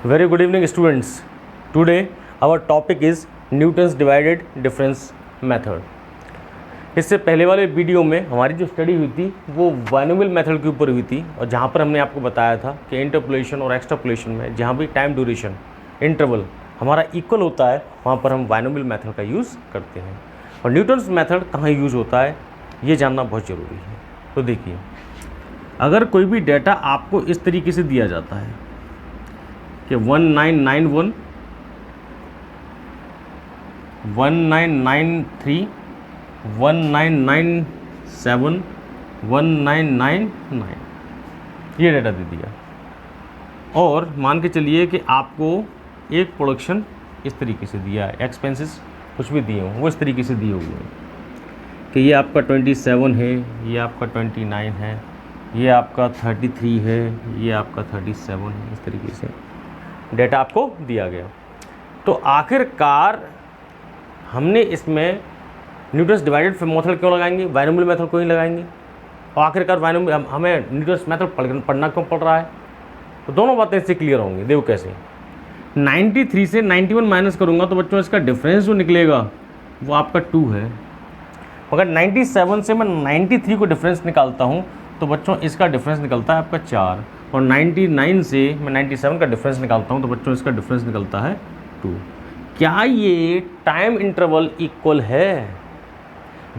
Very good evening students. Today our topic is Newton's divided difference method. इससे पहले वाले video में हमारी जो स्टडी हुई थी वो बाइनोमियल मेथड के ऊपर हुई थी और जहाँ पर हमने आपको बताया था कि इंटरपोलेशन और एक्सट्रापोलेशन में जहाँ भी टाइम ड्यूरेशन इंटरवल हमारा इक्वल होता है वहाँ पर हम बाइनोमियल मेथड का यूज़ करते हैं। और न्यूटन्स मेथड कहाँ यूज़ होता है ये जानना बहुत ज़रूरी है। तो देखिए, अगर कोई भी डेटा आपको इस तरीके से दिया जाता है कि 1991, 1993, 1997, 1999 ये डेटा दे दिया और मान के चलिए कि आपको एक प्रोडक्शन इस तरीके से दिया है, एक्सपेंसेस कुछ भी दिए हों वो इस तरीके से दिए हुए हैं कि ये आपका 27 है, ये आपका 29 है, ये आपका 33 है, ये आपका 37 है। इस तरीके से डेटा आपको दिया गया। तो आखिरकार हमने इसमें न्यूटन्स डिवाइडेड मेथड क्यों लगाएंगे, बाइनोमियल मेथड क्यों नहीं लगाएंगे? और आखिरकार बाइनोमियल हमें न्यूटन्स मेथड पढ़ना क्यों पड़ रहा है? तो दोनों बातें इससे क्लियर होंगी। देखो कैसे, 93 से 91 माइनस करूँगा तो बच्चों इसका डिफरेंस जो निकलेगा वो आपका 2 है। अगर 97 से मैं 93 को डिफरेंस निकालता हूँ तो बच्चों इसका डिफरेंस निकलता है आपका 4 और 99 से मैं 97 का डिफरेंस निकालता हूँ तो बच्चों इसका डिफरेंस निकलता है 2। क्या ये टाइम इंटरवल इक्वल है?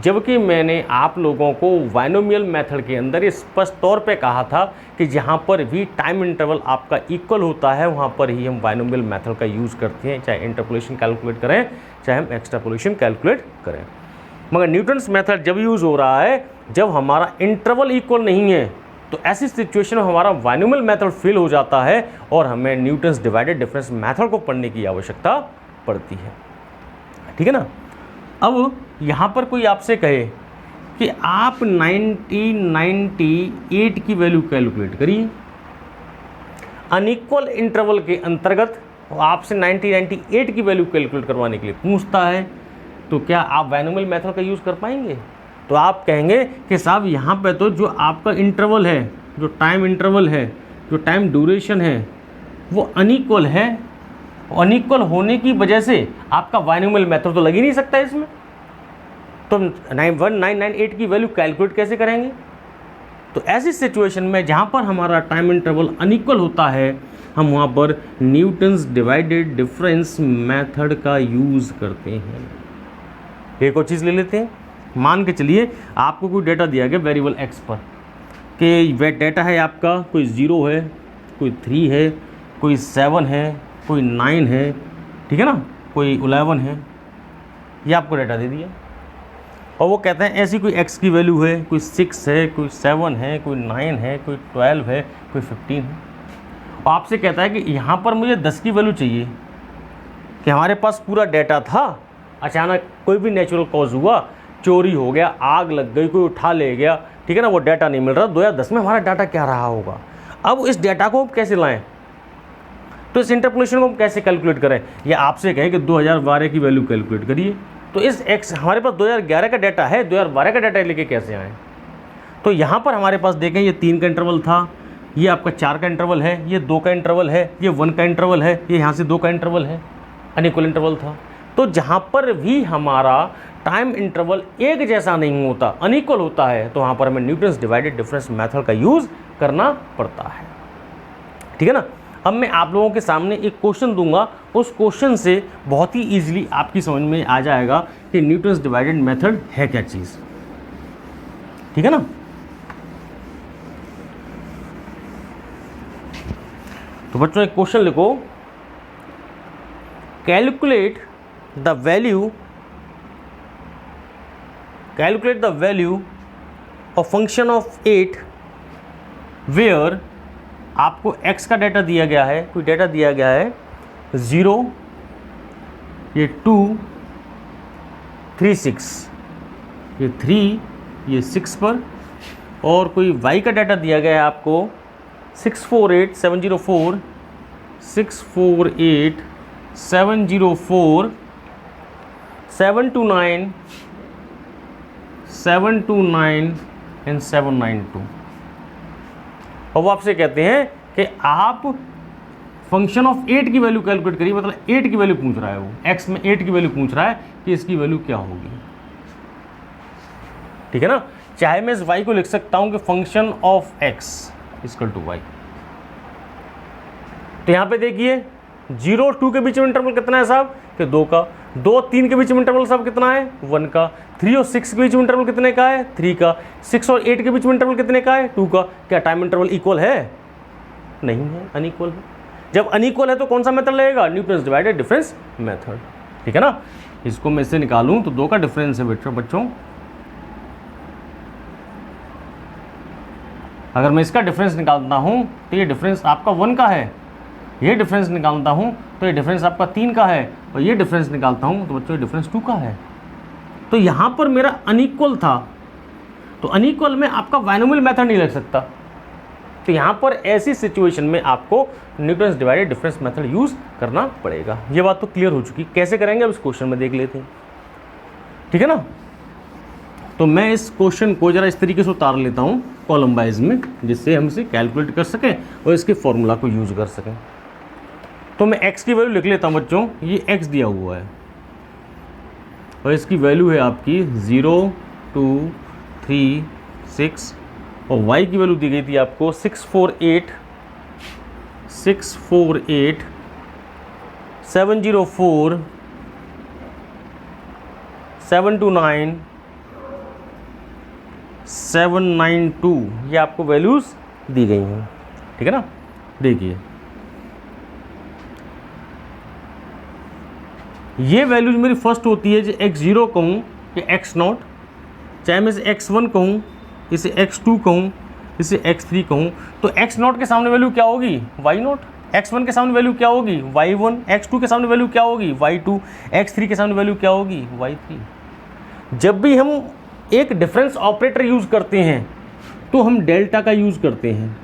जबकि मैंने आप लोगों को बाइनोमियल मेथड के अंदर स्पष्ट तौर पे कहा था कि जहाँ पर भी टाइम इंटरवल आपका इक्वल होता है वहाँ पर ही हम बाइनोमियल मेथड का यूज़ करते हैं, चाहे इंटरपोलेशन कैलकुलेट करें चाहे हम एक्सट्रापोलेशन कैलकुलेट करें। मगर न्यूटन्स मेथड जब यूज़ हो रहा है जब हमारा इंटरवल इक्वल नहीं है तो ऐसी सिचुएशन में हमारा बाइनोमियल मेथड फेल हो जाता है और हमें न्यूटन्स डिवाइडेड डिफरेंस मेथड को पढ़ने की आवश्यकता पड़ती है। ठीक है ना। अब यहाँ पर कोई आपसे कहे कि आप 1998 की वैल्यू कैलकुलेट करिए अनइक्वल इंटरवल के अंतर्गत, आपसे 1998 की वैल्यू कैलकुलेट करवाने के लिए पूछता है, तो क्या आप बाइनोमियल मेथड का यूज़ कर पाएंगे? तो आप कहेंगे कि साहब यहाँ पे तो जो आपका इंटरवल है, जो टाइम इंटरवल है, जो टाइम ड्यूरेशन है वो अनइक्वल है। अनइक्वल होने की वजह से आपका बाइनोमियल मेथड तो लग ही नहीं सकता इसमें। तो 1998 की वैल्यू कैलकुलेट कैसे करेंगे? तो ऐसी सिचुएशन में जहाँ पर हमारा टाइम इंटरवल अनइक्वल होता है हम वहाँ पर न्यूटन्स डिवाइडेड डिफरेंस मेथड का यूज़ करते हैं। एक और चीज़ ले लेते हैं। मान के चलिए आपको कोई डेटा दिया गया वेरिएबल एक्स पर कि वे डेटा है आपका कोई 0 है, कोई 3 है, कोई 7 है, कोई 9 है, ठीक है ना, कोई 11 है। ये आपको डेटा दे दिया और वो कहते हैं ऐसी कोई x की वैल्यू है, कोई 6 है, कोई 7 है, कोई 9 है, कोई 12 है, कोई 15 है। और आपसे कहता है कि यहाँ पर मुझे 10 की वैल्यू चाहिए कि हमारे पास पूरा डेटा था, अचानक कोई भी नेचुरल कॉज हुआ, चोरी हो गया, आग लग गई, कोई उठा ले गया, ठीक है ना, वो डाटा नहीं मिल रहा। 2010 में हमारा डाटा क्या रहा होगा? अब इस डाटा को हम कैसे लाएं? तो इस इंटरपोलेशन को हम कैसे कैलकुलेट करें? या आपसे कहें कि 2012 की वैल्यू कैलकुलेट करिए, तो इस एक्स हमारे पास 2011 का डाटा है, 2012 का डाटा लेके कैसे आएँ? तो यहाँ पर हमारे पास देखें ये 3 का इंटरवल था, ये आपका 4 का इंटरवल है, ये 2 का इंटरवल है, ये 1 का इंटरवल है, ये यहाँ से 2 का इंटरवल है, अनइक्वल इंटरवल था। तो जहाँ पर भी हमारा टाइम इंटरवल एक जैसा नहीं होता, अनइक्वल होता है, तो वहाँ पर हमें न्यूटन्स डिवाइडेड डिफरेंस मेथड का यूज़ करना पड़ता है। ठीक है ना। अब मैं आप लोगों के सामने एक क्वेश्चन दूंगा, उस क्वेश्चन से बहुत ही ईजिली आपकी समझ में आ जाएगा कि न्यूटन्स डिवाइडेड मेथड है क्या चीज़। ठीक है ना। तो बच्चों एक क्वेश्चन लिखो, calculate the value of function of 8 where आपको x का डाटा दिया गया है, कोई डाटा दिया गया है 0, ये 2, 3, 6, ये 3, ये 6 पर, और कोई y का डाटा दिया गया है आपको 648 704 648 704 729 729 एंड 792। और वो आपसे कहते हैं कि आप फंक्शन ऑफ 8 की वैल्यू कैलकुलेट करिए, मतलब 8 की वैल्यू पूछ रहा है वो, x में 8 की वैल्यू पूछ रहा है कि इसकी वैल्यू क्या होगी। ठीक है ना, चाहे मैं इस y को लिख सकता हूं कि function of x equal to y। तो यहां पे देखिए 0 और 2 के बीच में इंटरवल कितना है साहब कि 2 का, 2 और 3 के बीच में इंटरवल साहब कितना है 1 का, 3 और 6 के बीच में इंटरवल कितने का है 3 का, 6 और 8 के बीच में इंटरवल कितने का है 2 का। क्या टाइम इंटरवल इक्वल है? नहीं है, अनइक्वल है। जब अनइक्वल है तो कौन सा मेथड लगेगा? Newton's divided difference method. ठीक है ना, इसको मैं इससे निकालूं तो 2 का डिफरेंस है बच्चों। अगर मैं इसका डिफरेंस निकालता हूं तो ये डिफरेंस आपका 1 का है, ये डिफरेंस निकालता हूं तो ये डिफरेंस आपका 3 का है, और ये डिफरेंस निकालता हूं तो बच्चों ये डिफरेंस 2 का है। तो यहां पर मेरा अनइक्वल था, तो अनइक्वल में आपका बायनोमियल मेथड नहीं लग सकता। तो यहां पर ऐसी सिचुएशन में आपको Newton's divided difference method use करना पड़ेगा। ये बात तो क्लियर हो चुकी, कैसे करेंगे अब इस क्वेश्चन में देख लेते हैं। ठीक है ना, तो मैं इस क्वेश्चन को जरा इस तरीके से उतार लेता हूं कॉलम वाइज में, जिससे हम इसे कैलकुलेट कर सकें और इसके फॉर्मूला को यूज कर सकें। तो मैं x की वैल्यू लिख लेता हूं बच्चों, ये x दिया हुआ है और इसकी वैल्यू है आपकी 0 2 3 6, और y की वैल्यू दी गई थी आपको 648 704 729 792, ये आपको वैल्यूज दी गई हैं। ठीक है ना, देखिए ये वैल्यूज मेरी फर्स्ट होती है जो x0 कहूँ या x0, चाहे मैं इसे x1 कहूँ, इसे x2 कहूँ, इसे x3 कहूँ, तो x0 के सामने वैल्यू क्या होगी y0, x1 के सामने वैल्यू क्या होगी y1, x2 के सामने वैल्यू क्या होगी y2, x3 के सामने वैल्यू क्या होगी y3। जब भी हम एक डिफरेंस ऑपरेटर यूज करते हैं तो हम डेल्टा का यूज करते हैं,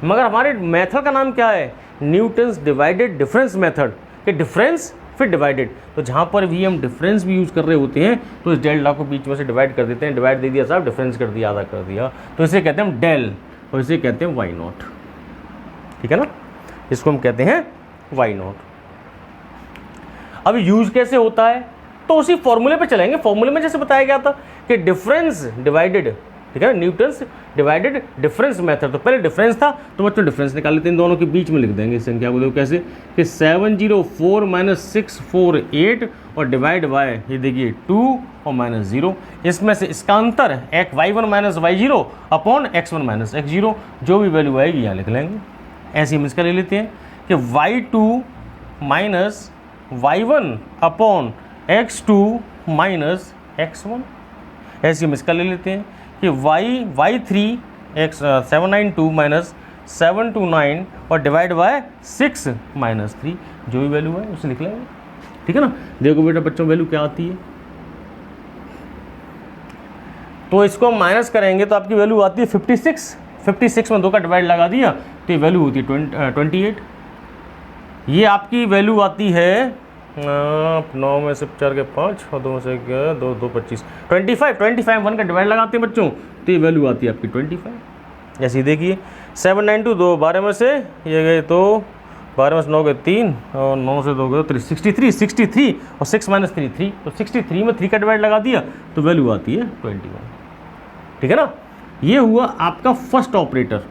मगर हमारे मेथड का नाम क्या है? न्यूटन्स डिवाइडेड डिफरेंस मेथड, कि डिफरेंस फिर डिवाइडेड। तो जहाँ पर भी हम डिफरेंस भी यूज़ कर रहे होते हैं तो इस डेल्टा को बीच में से डिवाइड कर देते हैं। डिवाइड दे दिया साहब, डिफरेंस कर दिया, आधा कर दिया, तो इसे कहते हैं हम डेल, और इसे कहते हैं y0। ठीक है ना, इसको हम कहते हैं y0। अब यूज कैसे होता है? तो उसी फॉर्मूले पे चलेंगे। फॉर्मूले में जैसे बताया गया था कि डिफरेंस डिवाइडेड, ठीक है, न्यूटन्स डिवाइडेड डिफरेंस मेथड। तो पहले डिफरेंस था तो बच्चों डिफरेंस निकाल लेते हैं, इन दोनों के बीच में लिख देंगे इस संख्या को। देखो कैसे कि 704 - 648 और डिवाइड बाय, ये देखिए 2 और -0, इसमें से इसका अंतर y1 - y0 upon x1 - x0, जो भी वैल्यू आएगी यहाँ लिख लेंगे। ऐसे हम इसका ले लेते हैं कि y2 - y1 upon x2 - x1। ऐसे हम इसका ले लेते हैं कि y3 792 - 729 और डिवाइड बाय 6 - 3, जो भी वैल्यू है उसे लिख लेंगे। ठीक है ना, देखो बेटा बच्चों वैल्यू क्या आती है, तो इसको हम माइनस करेंगे तो आपकी वैल्यू आती है 56 में 2 का डिवाइड लगा दिया तो ये वैल्यू होती है 28। ये आपकी वैल्यू आती है 9 में से 4 के 5 और 2 में से 2 2 25 25 1 का डिवाइड लगाते हैं बच्चों तो ये वैल्यू आती है आपकी 25। जैसे देखिए 792 2 12 में से ये गए तो 12 में से 9 गए 3 और 9 से 2 गए 3 63 और 6 - 3 3, तो 63 में 3 का डिवाइड लगा दिया तो वैल्यू आती है 21। ठीक है ना, ये हुआ आपका फर्स्ट ऑपरेटर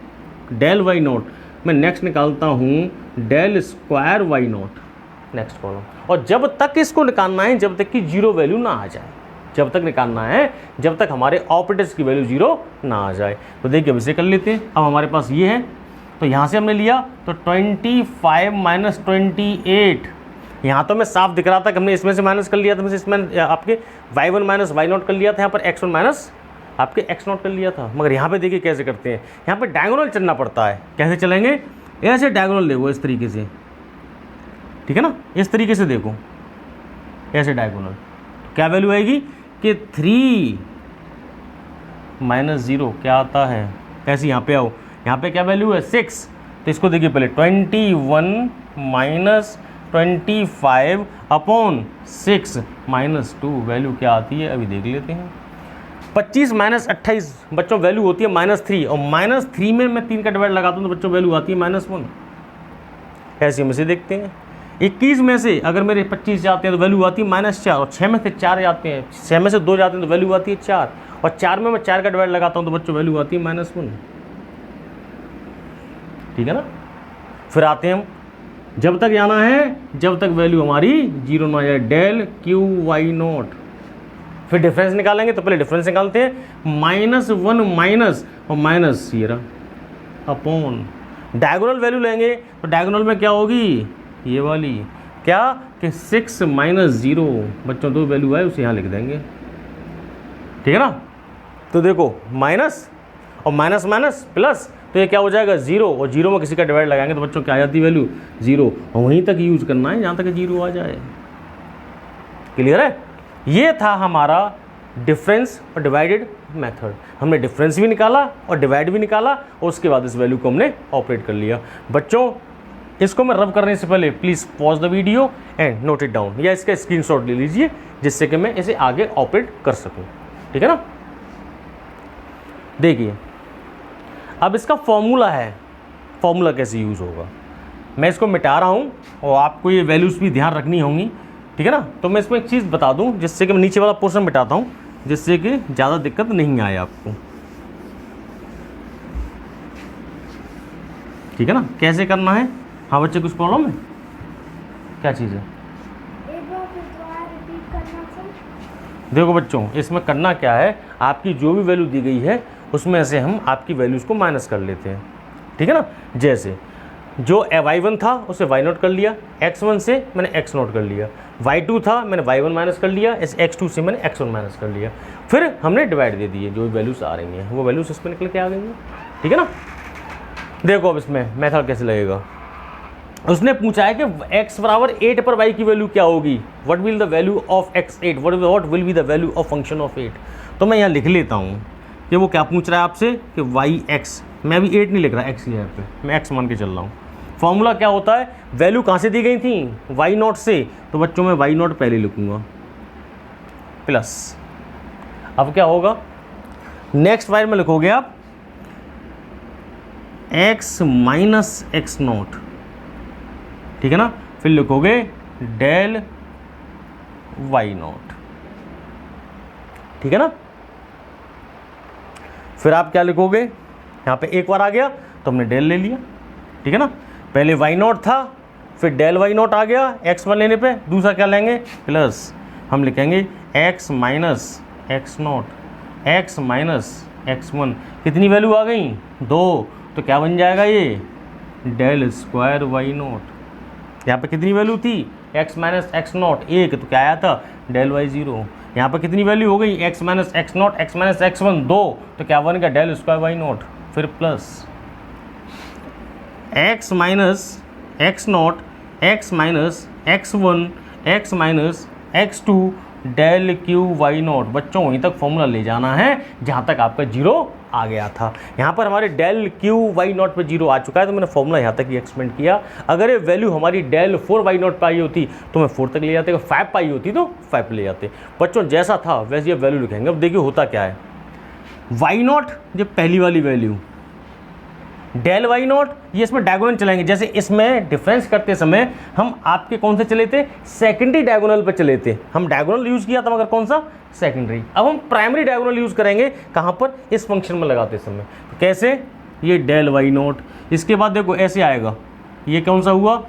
डेल y0। मैं नेक्स्ट निकालता हूँ del square y0, next column. और जब तक इसको निकालना है जब तक कि जीरो वैल्यू ना आ जाए, जब तक निकालना है जब तक हमारे ऑपरेटर्स की वैल्यू जीरो ना आ जाए। तो देखिए अब इसे कर लेते हैं। अब हमारे पास ये है तो यहाँ से हमने लिया तो 25 - 28, यहाँ तो मैं साफ दिख रहा था कि हमने इसमें से माइनस कर लिया था, इसमें आपके y1 - y0 कर लिया था, यहाँ पर x1 - आपके x0 कर लिया था। मगर यहाँ पे देखिए कैसे करते हैं, यहाँ पे डायगोनल चलना पड़ता है। कैसे चलेंगे? ऐसे डायगोनल देखो इस तरीके से, ठीक है ना, इस तरीके से देखो ऐसे डायगोनल। क्या वैल्यू आएगी कि 3 - 0 क्या आता है, ऐसे यहाँ पे आओ, यहाँ पे क्या वैल्यू है 6, तो इसको देखिए पहले 21 - 25 अपॉन 6 - 2, वैल्यू क्या आती है अभी देख लेते हैं। 25 - 28 बच्चों वैल्यू होती है -3, और -3 में मैं 3 का डिवाइड लगाता हूँ तो बच्चों वैल्यू आती है -1। ऐसे में से देखते हैं। 21 में से अगर मेरे 25 जाते हैं तो वैल्यू आती है -4, और 6 में से 4 जाते हैं, 6 में से 2 जाते हैं तो वैल्यू आती है 4, और 4 में मैं 4 का डिवाइड लगाता हूँ तो बच्चों वैल्यू आती है -1। ठीक है ना। फिर आते हैं हम, जब तक जाना है जब तक वैल्यू हमारी 0 ना जाए, डेल क्यू वाई नॉट। फिर डिफरेंस निकालेंगे तो पहले डिफरेंस निकालते हैं, -1 माइनस और माइनस ये रहा अपॉन, डायगोनल वैल्यू लेंगे तो डायगोनल में क्या होगी, ये वाली क्या कि 6 माइनस 0। बच्चों 2 वैल्यू है उसे यहाँ लिख देंगे। ठीक है ना। तो देखो माइनस और माइनस माइनस प्लस, तो ये क्या हो जाएगा 0, और 0 में किसी का डिवाइड लगाएंगे तो बच्चों क्या आ जाती है वैल्यू 0, और वहीं तक यूज करना है जहाँ तक 0 आ जाए। क्लियर है। ये था हमारा डिफरेंस और डिवाइडेड मेथड। हमने डिफरेंस भी निकाला और डिवाइड भी निकाला, और उसके बाद इस वैल्यू को हमने ऑपरेट कर लिया। बच्चों इसको मैं रब करने से पहले please pause the video and note it down, या इसका स्क्रीनशॉट ले लीजिए जिससे कि मैं इसे आगे ऑपरेट कर सकूं। ठीक है ना। देखिए अब इसका फॉर्मूला है, फॉर्मूला कैसे यूज़ होगा, मैं इसको मिटा रहा हूँ और आपको ये वैल्यूज़ भी ध्यान रखनी होंगी। ठीक है ना। तो मैं इसमें एक चीज़ बता दूँ जिससे कि मैं नीचे वाला पोर्शन मिटाता हूँ, जिससे कि ज़्यादा दिक्कत नहीं आए आपको। ठीक है ना। कैसे करना है। हाँ बच्चे कुछ प्रॉब्लम है, क्या चीज़ है। देखो बच्चों इसमें करना क्या है, आपकी जो भी वैल्यू दी गई है उसमें से हम आपकी वैल्यूज़ को माइनस कर लेते हैं। ठीक है ना। जैसे जो y1 था उसे y0 कर लिया, x1 से मैंने x0 कर लिया, y2 था मैंने y1 माइनस कर लिया, इस x2 से मैंने x1 माइनस कर लिया, फिर हमने डिवाइड दे दिए, जो भी वैल्यूज़ आ रही हैं वो वैल्यूज़ इसमें निकल के आ गई हैं। ठीक है ना। देखो अब इसमें मेथड कैसे लगेगा। उसने पूछा है कि x बराबर 8 पर y की वैल्यू क्या होगी, what will the value of x8, what will be the value of function of 8। तो मैं यहाँ लिख लेता हूँ कि वो क्या पूछ रहा है आपसे कि yx, मैं अभी 8 नहीं लिख रहा, x यहाँ पे मैं x मान के चल रहा हूँ। फॉर्मूला क्या होता है, वैल्यू कहाँ से दी गई थी, y0 से, तो बच्चों मैं y0 पहले लिखूँगा प्लस। अब क्या होगा, नेक्स्ट वायर में लिखोगे आप x माइनस x0। ठीक है ना। फिर लिखोगे डेल y0। ठीक है ना। फिर आप क्या लिखोगे, यहाँ पे एक बार आ गया तो हमने डेल ले लिया। ठीक है ना। पहले y0 था, फिर डेल y0 आ गया x1 लेने पे, दूसरा क्या लेंगे प्लस, हम लिखेंगे x minus x0, x minus x1। कितनी वैल्यू आ गई 2, तो क्या बन जाएगा ये डेल स्क्वायर y0। यहाँ पे कितनी वैल्यू थी x माइनस x0 1, तो क्या आया था डेल y0। यहाँ पर कितनी वैल्यू हो गई x minus x0, x minus x1 2, तो क्या बन गया डेल स्क्वायर y0। फिर plus x minus x0, x minus x1, x minus x2 del cube y0। बच्चों वहीं तक फॉर्मूला ले जाना है जहाँ तक आपका 0 आ गया था। यहाँ पर हमारे डेल क्यू y0 पे 0 आ चुका है, तो मैंने फॉर्मूला यहाँ तक ही एक्सपेंड किया। अगर ये वैल्यू हमारी डेल 4 y0 पे आई होती तो मैं 4 तक ले जाते, अगर 5 पाई होती तो 5 पे ले जाते। बच्चों जैसा था वैसे ये वैल्यू लिखेंगे। अब देखिए होता क्या है, y0 जो पहली वाली वैल्यू, डेल y0 ये इसमें डायगोनल चलाएंगे। जैसे इसमें डिफरेंस करते समय हम आपके कौन से चले थे, सेकेंडरी डायगोनल पर चले थे। हम डायगोनल यूज़ किया था मगर कौन सा, सेकेंडरी। अब हम प्राइमरी डायगोनल यूज़ करेंगे कहाँ पर, इस फंक्शन में लगाते समय। तो कैसे, ये डेल y0, इसके बाद देखो ऐसे आएगा, ये कौन सा हुआ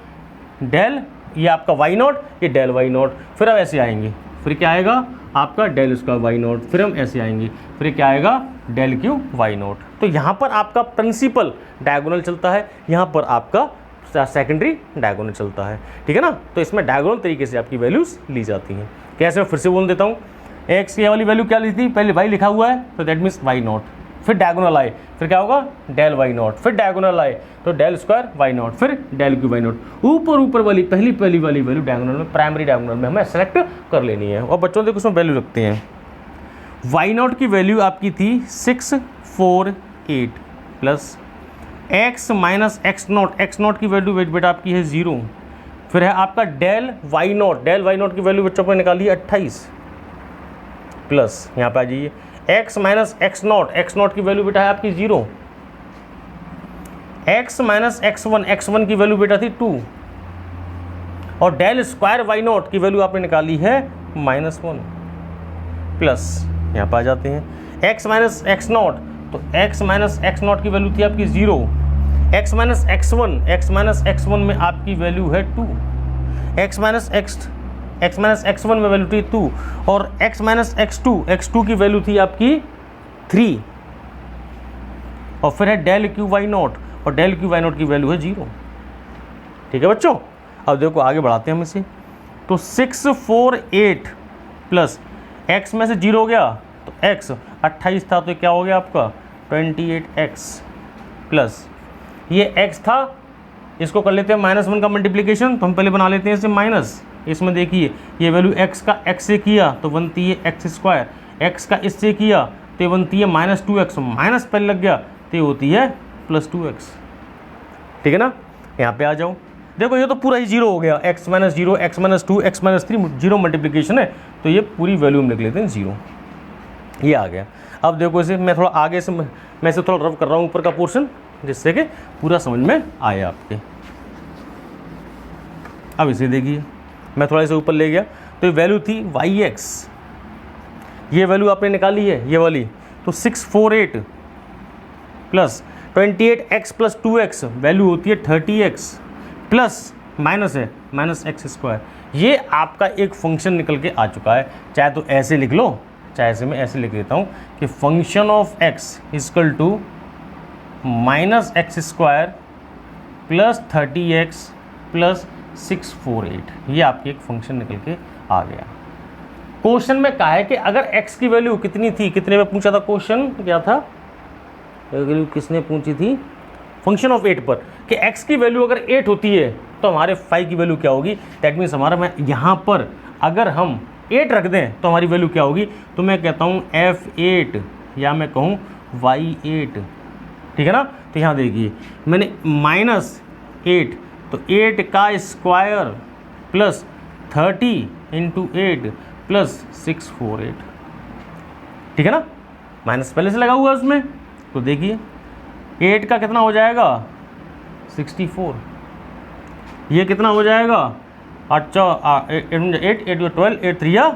डेल, ये आपका y0, ये डेल y0। फिर अब ऐसे आएंगे, फिर क्या आएगा आपका डेल स्क्वायर y0। फिर हम ऐसे आएंगे, फिर क्या आएगा डेल क्यू y0। तो यहाँ पर आपका प्रिंसिपल डायगोनल चलता है, यहाँ पर आपका सेकेंडरी डायगोनल चलता है। ठीक है ना। तो इसमें डायगोनल तरीके से आपकी वैल्यूज़ ली जाती हैं। कैसे, मैं फिर से बोल देता हूँ, x की वाली वैल्यू क्या ली थी, पहले y लिखा हुआ है तो दैट मीन्स y0, फिर डायगोनल आए, फिर क्या होगा डेल y0, फिर डायगोनल आए तो डेल स्क्वायर y0, फिर डेल क्यू y0। ऊपर वाली पहली वाली वैल्यू डायगोनल में, प्राइमरी डायगोनल में हमें सेलेक्ट कर लेनी है। और बच्चों देखो उसमें वैल्यू रखते हैं, y0 की वैल्यू आपकी थी 648 plus x minus x0, x0 की वैल्यू बेटा आपकी है 0। फिर है आपका डेल y0, डेल y0 की वैल्यू बच्चों को निकाली 28 प्लस, यहाँ पे आ जाइए x माइनस x0, x0 की वैल्यू बेटा है आपकी 0, x माइनस x1, x1 की वैल्यू बेटा थी 2 और डेल स्क्वायर वाई नॉट की वैल्यू आपने निकाली है -1 प्लस यहाँ पर आ जाते हैं x माइनस एक्स नॉट, तो x माइनस एक्स नॉट की वैल्यू थी आपकी 0, x माइनस x1 में आपकी वैल्यू है 2, x माइनस x1 में वैल्यू थी 2 और x माइनस x2 की वैल्यू थी आपकी 3 और फिर है डेल क्यू वाई नॉट और डेल क्यू वाई नॉट की वैल्यू है 0। ठीक है बच्चों, अब देखो आगे बढ़ाते हैं हम इसे। तो 648 प्लस x में से 0 हो गया तो x 28 था तो क्या हो गया आपका 28x प्लस ये x था, इसको कर लेते हैं -1 का मल्टीप्लिकेशन, तो हम पहले बना लेते हैं इसे माइनस। इसमें देखिए ये वैल्यू x का x से किया तो बनती है x², x का इससे किया तो ये बनती है -2x, माइनस पहले लग गया तो ये होती है +2x। ठीक है ना, यहाँ पे आ जाओ, देखो ये तो पूरा ही 0 हो गया, x minus 0, x minus 2, x minus 3, 0 multiplication है तो ये पूरी वैल्यू हम लिख लेते हैं 0, ये आ गया। अब देखो इसे मैं थोड़ा आगे से मैं इसे थोड़ा रब कर रहा हूँ ऊपर का पोर्शन, जिससे कि पूरा समझ में आए आपके। अब इसे देखिए, मैं थोड़ा इसे ऊपर ले गया तो ये वैल्यू थी yx, ये वैल्यू आपने निकाली है ये वाली, तो 648 plus 28x plus 2x value होती है 30x प्लस माइनस है -x²। ये आपका एक फंक्शन निकल के आ चुका है, चाहे तो ऐसे लिख लो, चाहे ऐसे मैं ऐसे लिख देता हूँ कि function of x equal to -x² plus 30x plus 648, ये आपकी एक फंक्शन निकल के आ गया। क्वेश्चन में कहा है कि अगर x की वैल्यू कितनी थी, कितने में पूछा था क्वेश्चन, क्या था वैल्यू किसने पूछी थी, फंक्शन ऑफ 8 पर, कि x की वैल्यू अगर 8 होती है तो हमारे फाई की वैल्यू क्या होगी। दैट मीन्स हमारा, मैं यहाँ पर अगर हम 8 रख दें तो हमारी वैल्यू क्या होगी, तो मैं कहता हूँ f8 या मैं कहूँ y8। ठीक है ना, तो यहाँ देखिए मैंने -8 तो 8 का स्क्वायर प्लस 30 × 8 प्लस 648। ठीक है ना, माइनस पहले से लगा हुआ है उसमें, तो देखिए 8 का कितना हो जाएगा 64, ये कितना हो जाएगा 8 8 12 8 3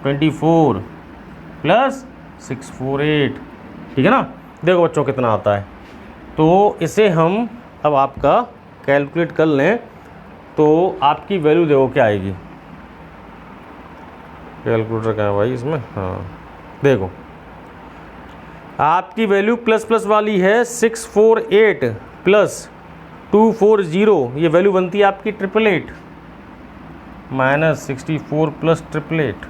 24 प्लस 648। ठीक है ना, देखो बच्चों कितना आता है। तो इसे हम अब आपका कैलकुलेट कर लें तो आपकी वैल्यू देखो क्या आएगी, कैलकुलेटर क्या है भाई इसमें, हाँ देखो आपकी वैल्यू प्लस प्लस वाली है 648 प्लस 240, ये वैल्यू बनती है आपकी 888 -64 प्लस 888।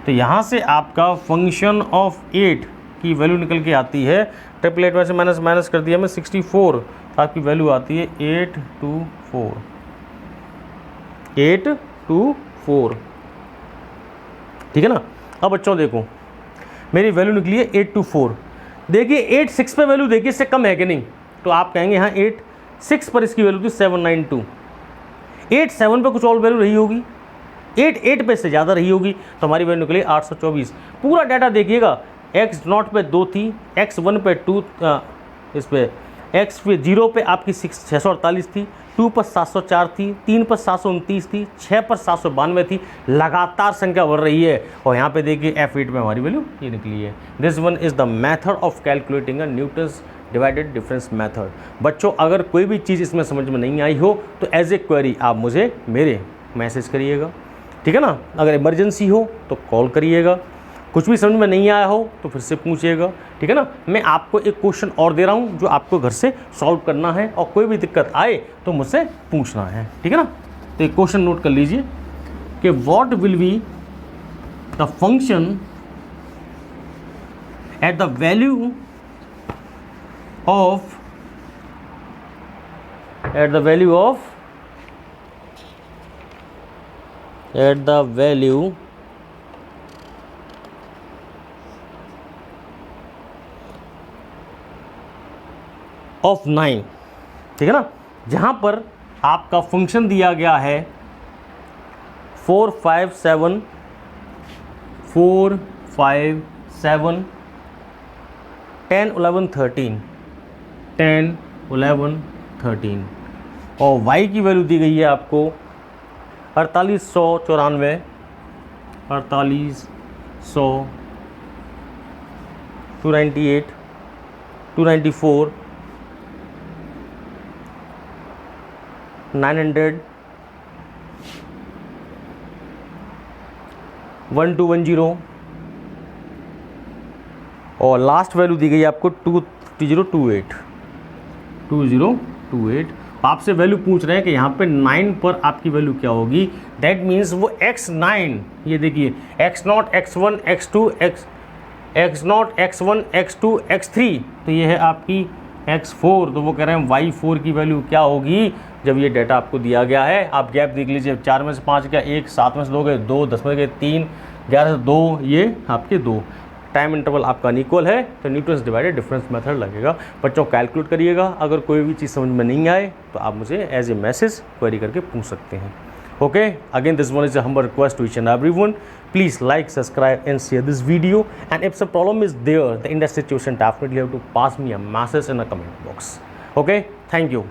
तो यहाँ से आपका फंक्शन ऑफ 8 की वैल्यू निकल के आती है, 888 में से माइनस माइनस कर दिया मैं 64, तो आपकी वैल्यू आती है 824। ठीक है ना। अब बच्चों देखो मेरी वैल्यू निकली है 824, देखिए 86 पे वैल्यू देखिए इससे कम है कि नहीं, तो आप कहेंगे हाँ 86 पर इसकी वैल्यू थी 792, 87 पे कुछ और वैल्यू रही होगी, 88 पे से ज़्यादा रही होगी, तो हमारी वैल्यू निकली 824। पूरा डाटा देखिएगा, x0 पे 2 थी, x1 पे 2, इस पे x पे 0 पे आपकी 648 थी, 2 पर 704 थी, 3 पर 729 थी, 6 पर 792 थी, लगातार संख्या बढ़ रही है। और यहाँ पे देखिए f8 में हमारी वैल्यू ये निकली है। This one is the method of calculating a Newton's divided difference method. बच्चों अगर कोई भी चीज़ इसमें समझ में नहीं आई हो तो एज ए क्वेरी आप मुझे मेरे मैसेज करिएगा, ठीक है ना। अगर इमरजेंसी हो तो कॉल करिएगा, कुछ भी समझ में नहीं आया हो तो फिर से पूछिएगा, ठीक है ना। मैं आपको एक क्वेश्चन और दे रहा हूँ जो आपको घर से सॉल्व करना है, और कोई भी दिक्कत आए तो मुझसे पूछना है, ठीक है ना। तो एक क्वेश्चन नोट कर लीजिए कि what will be the function at the value of of 9, ठीक है ना। जहां पर आपका फंक्शन दिया गया है 4 5 7 10 11 13 10 11 13 और y की वैल्यू दी गई है आपको 4894, 4800, 298, 294, 900, 1210 और लास्ट वैल्यू दी गई है आपको 2028। आपसे वैल्यू पूछ रहे हैं कि यहाँ पे 9 पर आपकी वैल्यू क्या होगी। दैट मीन्स वो x9, ये देखिए x0, x1, x2, x0, x1, x2, x3, तो ये है आपकी x4। तो वो कह रहे हैं y4 की वैल्यू क्या होगी जब ये डाटा आपको दिया गया है। आप गैप देख लीजिए, 4 में से 5 क्या 1, 7 में से 2 गए 2, 10 में से 3, 11 से 2, ये आपके 2। टाइम इंटरवल आपका अनइक्वल है तो न्यूटन्स डिवाइडेड डिफरेंस मेथड लगेगा। बच्चों कैलकुलेट करिएगा, अगर कोई भी चीज़ समझ में नहीं आए तो आप मुझे एज ए मैसेज क्वेरी करके पूछ सकते हैं। Okay, again this one is a humble request to each and everyone, please like, subscribe and share this video, and if some problem is there in that situation, definitely have to pass me a message in the comment box. Okay, thank you.